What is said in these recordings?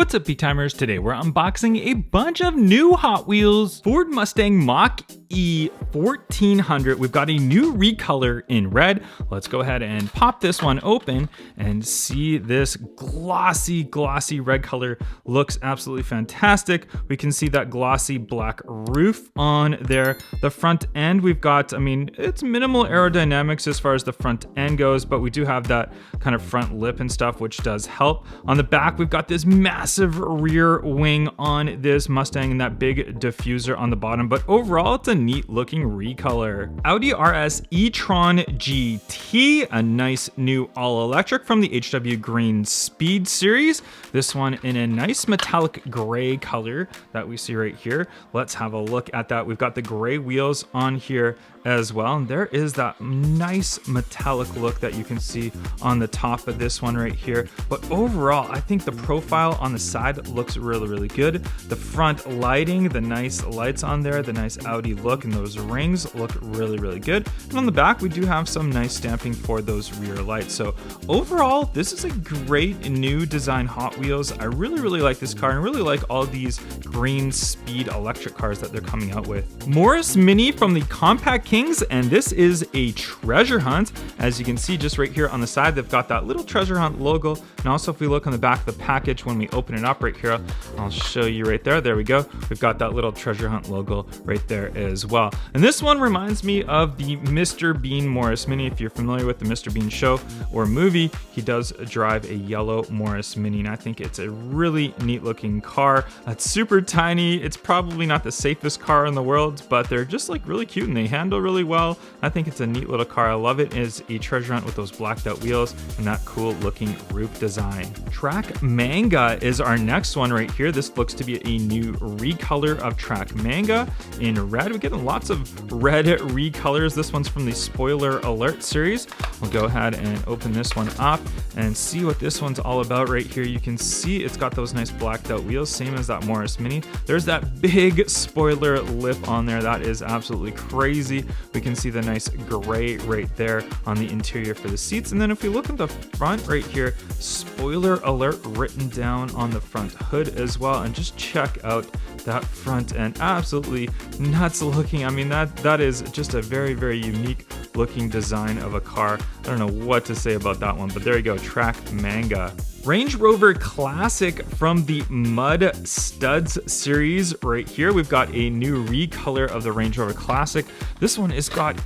What's up, P-Timers? Today we're unboxing a bunch of new Hot Wheels Ford Mustang Mach-E 1400. We've got a new recolor in red. Let's go ahead and pop this one open and see this glossy red color. Looks absolutely fantastic. We can see that glossy black roof on there. The front end we've got, I mean, it's minimal aerodynamics as far as the front end goes, but we do have that kind of front lip and stuff, which does help. On the back, we've got this massive rear wing on this Mustang and that big diffuser on the bottom, but overall it's a neat looking recolor. Audi RS E-TRON GT, a nice new all electric from the HW Green Speed series. This one in a nice metallic gray color that we see right here. Let's have a look at that. We've got the gray wheels on here as well, and there is that nice metallic look that you can see on the top of this one right here. But overall, I think the profile on the side looks really good. The front lighting, the nice lights on there, the nice Audi look, and those rings look really good. And on the back, we do have some nice stamping for those rear lights. So overall, this is a great new design Hot Wheels. I really like this car and really like all these Green Speed electric cars that they're coming out with. Morris Mini from the Compact Kings, and this is a treasure hunt. As you can see just right here on the side, they've got that little treasure hunt logo. And also if we look on the back of the package, when we open it up right here, I'll show you right there. There we go. We've got that little treasure hunt logo right there as well. And this one reminds me of the Mr. Bean Morris Mini. If you're familiar with the Mr. Bean show or movie, he does drive a yellow Morris Mini, and I think it's a really neat looking car. It's super tiny. It's probably not the safest car in the world, but they're just like really cute and they handle really well. I think it's a neat little car. I love it. It's a treasure hunt with those blacked out wheels and that cool looking roof design. Track Manga is our next one right here. This looks to be a new recolor of Track Manga in red. We're getting lots of red recolors. This one's from the Spoiler Alert series. We'll go ahead and open this one up and see what this one's all about right here. You can see it's got those nice blacked out wheels, same as that Morris Mini. There's that big spoiler lip on there. That is absolutely crazy. We can see the nice gray right there on the interior for the seats. And then if we look at the front right here, Spoiler Alert written down on the front hood as well. And just check out that front end. Absolutely nuts looking. I mean, that is just a very unique looking design of a car. I don't know what to say about that one, but there you go, Track Manga. Range Rover Classic from the Mud Studs series right here. We've got a new recolor of the Range Rover Classic. This one has got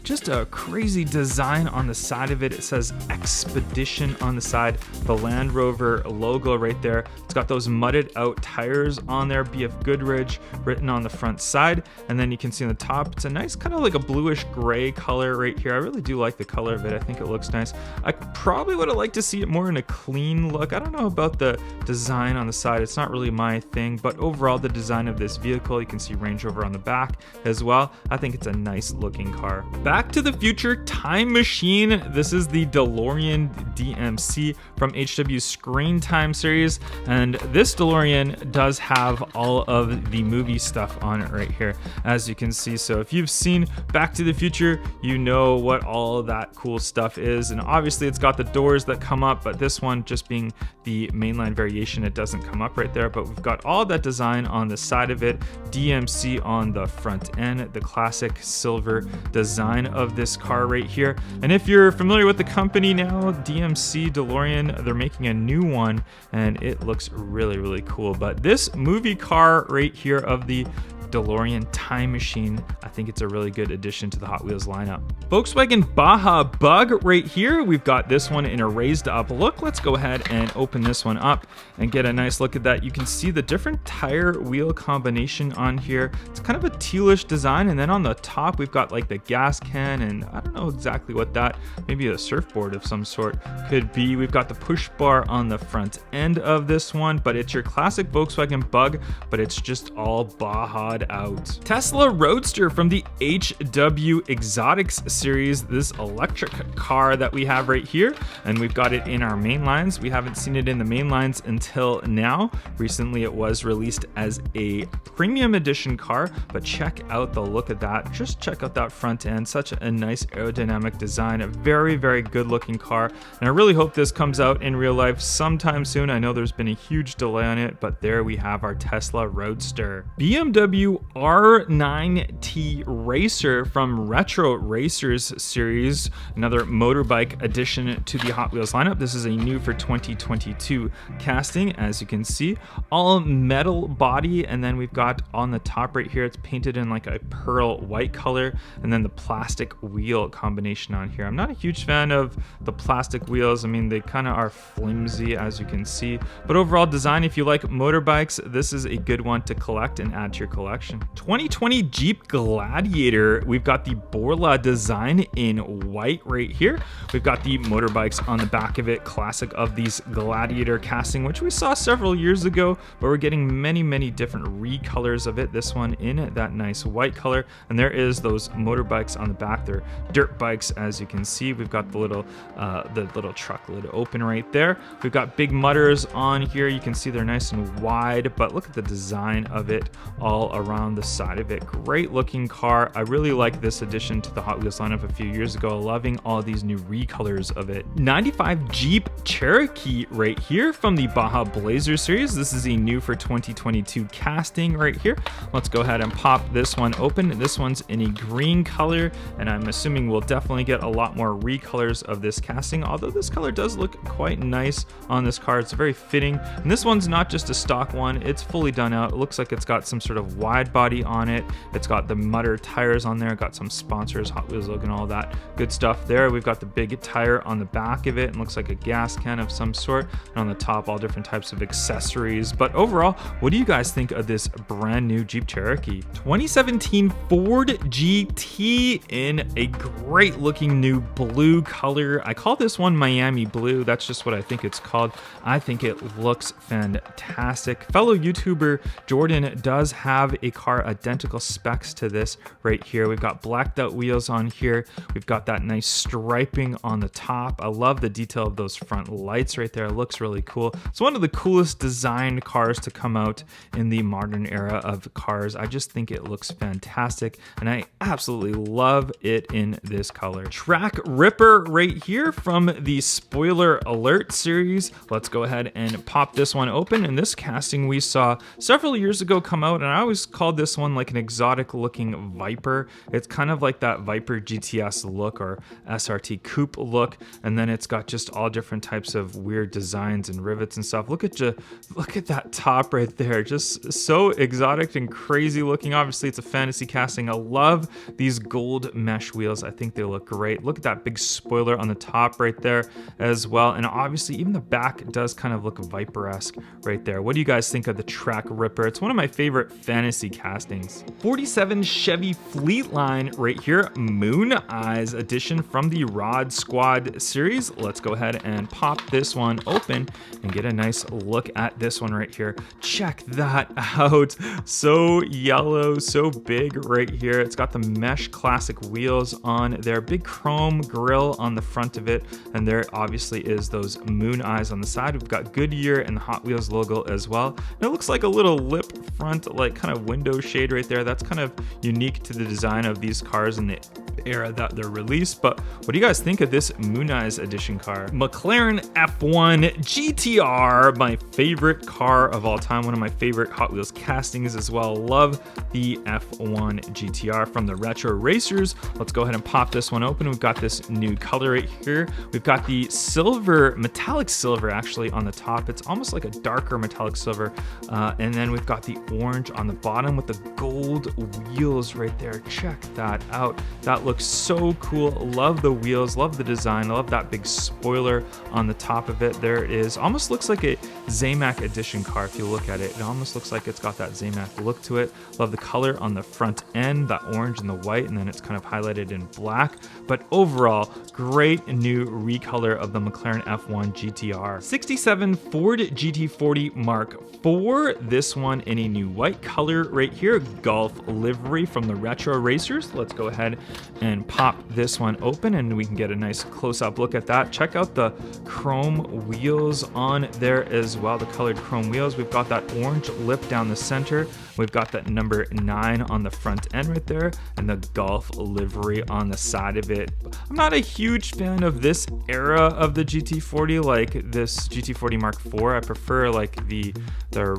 just a crazy design on the side of it. It says Expedition on the side, the Land Rover logo right there. It's got those mudded out tires on there, BF Goodrich written on the front side. And then you can see on the top, it's a nice kind of like a bluish gray color right here. I really do like the color of it. I think it looks nice. I probably would have liked to see it more in a clean look. I don't know about the design on the side. It's not really my thing, but overall the design of this vehicle, you can see Range Rover on the back as well. I think it's a nice looking car. Back to the Future Time Machine. This is the DeLorean DMC from HW's Screen Time series, and this DeLorean does have all of the movie stuff on it right here, as you can see. So if you've seen Back to the Future, you know what all of that cool stuff is. And obviously it's got the doors that come up, but this one, just being the mainline variation, it doesn't come up right there. But we've got all that design on the side of it, DMC on the front end, the classic silver design of this car right here. And if you're familiar with the company now, DMC DeLorean, they're making a new one and it looks really cool. But this movie car right here of the DeLorean Time Machine, I think it's a really good addition to the Hot Wheels lineup. Volkswagen Baja Bug right here. We've got this one in a raised up look. Let's go ahead and open this one up and get a nice look at that. You can see the different tire wheel combination on here. It's kind of a tealish design, and then on the top we've got like the gas can, and I don't know exactly what that, maybe a surfboard of some sort could be. We've got the push bar on the front end of this one, but it's your classic Volkswagen Bug, but it's just all Baja that out. Tesla Roadster from the HW Exotics series, this electric car that we have right here, and we've got it in our main lines. We haven't seen it in the main lines until now. Recently it was released as a premium edition car, but check out the look of that. Just check out that front end, such a nice aerodynamic design, a very, very good looking car, and I really hope this comes out in real life sometime soon. I know there's been a huge delay on it, but there we have our Tesla Roadster. BMW R9T Racer from Retro Racers series, another motorbike addition to the Hot Wheels lineup. This is a new for 2022 casting, as you can see, all metal body, and then we've got on the top right here, it's painted in like a pearl white color, and then the plastic wheel combination on here. I'm not a huge fan of the plastic wheels. I mean, they kind of are flimsy, as you can see, but overall design, if you like motorbikes, this is a good one to collect and add to your collection. 2020 Jeep Gladiator, we've got the Borla design in white right here. We've got the motorbikes on the back of it, classic of these Gladiator casting, which we saw several years ago, but we're getting many different recolors of it. This one in that nice white color, and there is those motorbikes on the back. They're dirt bikes, as you can see. We've got the little truck lid open right there. We've got big mutters on here. You can see they're nice and wide, but look at the design of it all around the side of it. Great looking car. I really like this addition to the Hot Wheels lineup a few years ago. Loving all these new recolors of it. 95 Jeep Cherokee right here from the Baja Blazer series. This is a new for 2022 casting right here. Let's go ahead and pop this one open. This one's in a green color, and I'm assuming we'll definitely get a lot more recolors of this casting, although this color does look quite nice on this car. It's very fitting, and this one's not just a stock one, it's fully done out. It looks like it's got some sort of wide body on it. It's got the Mutter tires on there, got some sponsors, Hot Wheels logo, and all that good stuff there. We've got the big tire on the back of it, and looks like a gas can of some sort, and on the top all different types of accessories. But overall, what do you guys think of this brand new Jeep Cherokee? 2017 Ford GT in a great looking new blue color. I call this one Miami Blue. That's just what I think it's called. I think it looks fantastic. Fellow YouTuber Jordan does have a car identical specs to this right here. We've got blacked out wheels on here. We've got that nice striping on the top. I love the detail of those front lights right there. It looks really cool. It's one of the coolest designed cars to come out in the modern era of cars. I just think it looks fantastic, and I absolutely love it in this color. Track Ripper right here from the Spoiler Alert series. Let's go ahead and pop this one open. And this casting we saw several years ago come out, and I always called this one like an exotic looking Viper. It's kind of like that Viper GTS look or SRT coupe look, and then it's got just all different types of weird designs and rivets and stuff. Look at that top right there, just so exotic and crazy looking. Obviously it's a fantasy casting. I love these gold mesh wheels. I think they look great. Look at that big spoiler on the top right there as well, and obviously even the back does kind of look Viper-esque right there. What do you guys think of the Track Ripper? It's one of my favorite fantasy castings. 47 Chevy Fleetline right here, Moon Eyes edition from the Rod Squad series. Let's go ahead and pop this one open and get a nice look at this one right here. Check that out. So yellow, so big right here. It's got the mesh classic wheels on there, big chrome grille on the front of it, and there obviously is those moon eyes on the side. We've got Goodyear and the Hot Wheels logo as well. And it looks like a little lip front, like kind of window shade right there. That's kind of unique to the design of these cars in the era that they're released. But what do you guys think of this Moon Eyes edition car? McLaren F1 GTR, my favorite car of all time, one of my favorite Hot Wheels castings as well. Love the F1 GTR from the Retro Racers. Let's go ahead and pop this one open. We've got this new color right here. We've got the silver, metallic silver actually on the top. It's almost like a darker metallic silver, and then we've got the orange on the bottom with the gold wheels right there. Check that out. That looks so cool. Love the wheels, love the design, love that big spoiler on the top of it. There is, almost looks like a Zamac edition car if you look at it. It almost looks like it's got that Zamac look to it. Love the color on the front end, that orange and the white, and then it's kind of highlighted in black. But overall, great new recolor of the McLaren F1 GTR. 67 Ford GT40 Mark IV. This one in a new white color right here. Golf livery from the Retro Racers. Let's go ahead and pop this one open and we can get a nice close-up look at that. Check out the chrome wheels on there as well, the colored chrome wheels. We've got that orange lip down the center. We've got that number 9 on the front end right there and the Golf livery on the side of it. I'm not a huge fan of this era of the GT40, like this GT40 Mark IV. I prefer like the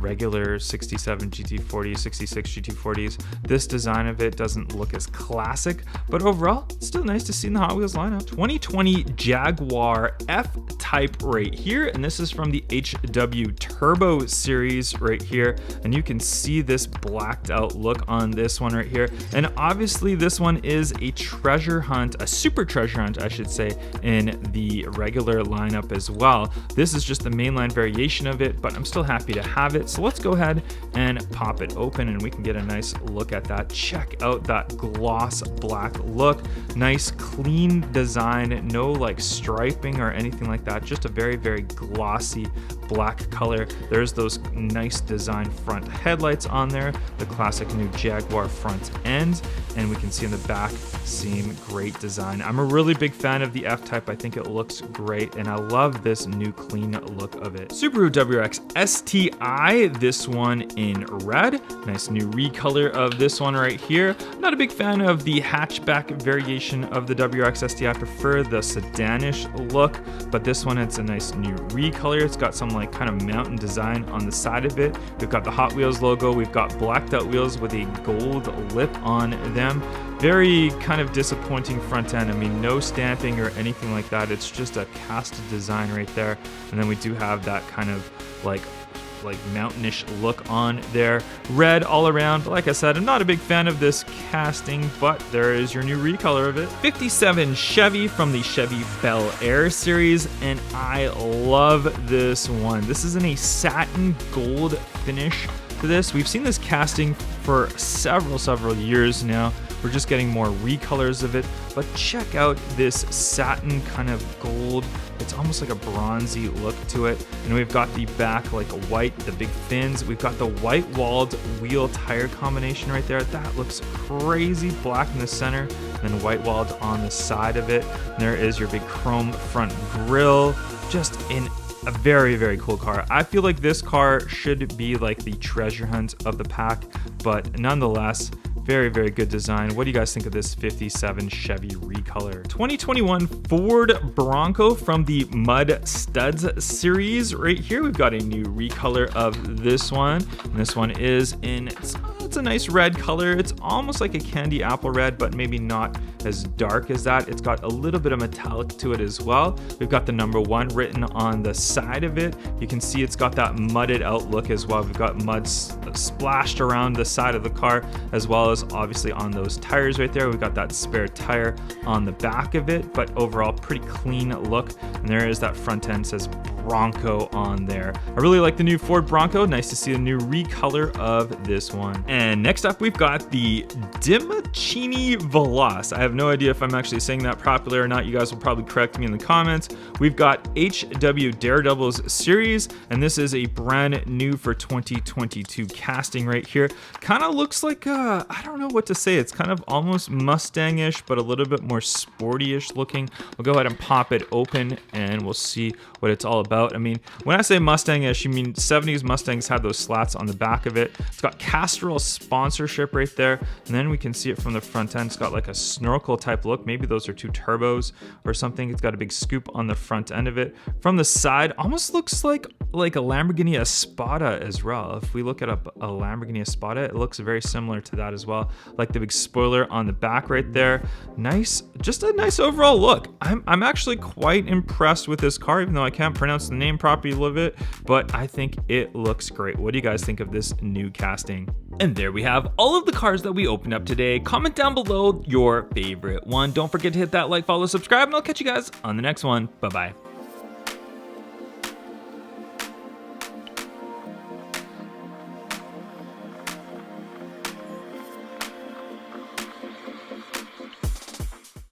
regular 67 GT40, 66 GT40s. This design of it doesn't look as classic, but overall, it's still nice to see in the Hot Wheels lineup. 2020 Jaguar F-Type right here, and this is from the HW Turbo series right here, and you can see this blacked out look on this one right here. And obviously this one is a treasure hunt, a super treasure hunt I should say, in the regular lineup as well. This is just the mainline variation of it, but I'm still happy to have it. So let's go ahead and pop it open and we can get a nice look at that. Check out that gloss black look. Nice clean design, no like striping or anything like that, just a very, very glossy black color. There's those nice design front headlights on there, the classic new Jaguar front end, and we can see in the back, same great design. I'm a really big fan of the F-Type. I think it looks great and I love this new clean look of it. Subaru WRX STI, this one in red. Nice new recolor of this one right here. I'm not a big fan of the hatchback variation of the WRX STI. I prefer the sedanish look, but this one, it's a nice new recolor. It's got some like kind of mountain design on the side of it. We've got the Hot Wheels logo. We've got blacked out wheels with a gold lip on them. Very kind of disappointing front end. I mean, no stamping or anything like that. It's just a cast design right there. And then we do have that kind of like mountainish look on there. Red all around, but like I said, I'm not a big fan of this casting, but there is your new recolor of it. 57 Chevy from the Chevy Bel Air series, and I love this one. This is in a satin gold finish to this. We've seen this casting for several years now. We're just getting more recolors of it, but check out this satin kind of gold. It's almost like a bronzy look to it. And we've got the back like white, the big fins. We've got the white walled wheel tire combination right there. That looks crazy. Black in the center and then white walled on the side of it. And there is your big chrome front grille. Just in a very, very cool car. I feel like this car should be like the treasure hunt of the pack, but nonetheless, very, very good design. What do you guys think of this 57 Chevy recolor? 2021 Ford Bronco from the Mud Studs series right here. We've got a new recolor of this one. And this one is in, it's a nice red color. It's almost like a candy apple red, but maybe not as dark as that. It's got a little bit of metallic to it as well. We've got the number 1 written on the side of it. You can see it's got that mudded out look as well. We've got mud splashed around the side of the car, as well as obviously on those tires right there. We've got that spare tire on the back of it, but overall pretty clean look. And there is that front end, says Bronco on there. I really like the new Ford Bronco. Nice to see a new recolor of this one. And next up, we've got the DIMACHINNI VELOCE. I have no idea if I'm actually saying that properly or not. You guys will probably correct me in the comments. We've got HW Daredevils series, and this is a brand new for 2022 casting right here. Kind of looks like, I don't know what to say. It's kind of almost Mustang-ish, but a little bit more sporty-ish looking. We'll go ahead and pop it open and we'll see what it's all about. I mean, when I say Mustang-ish, you mean 70s Mustangs had those slats on the back of it. It's got Castrol sponsorship right there, and then we can see it from the front end. It's got like a snorkel type look. Maybe those are 2 turbos or something. It's got a big scoop on the front end of it. From the side, almost looks like a Lamborghini Espada as well. If we look at a Lamborghini Espada, it looks very similar to that as well. Like the big spoiler on the back right there. Nice, just a nice overall look. I'm actually quite impressed with this car, even though I can't pronounce the name properly of it, but I think it looks great. What do you guys think of this new casting? And there we have all of the cars that we opened up today. Comment down below your favorite one. Don't forget to hit that like, follow, subscribe, and I'll catch you guys on the next one. Bye-bye.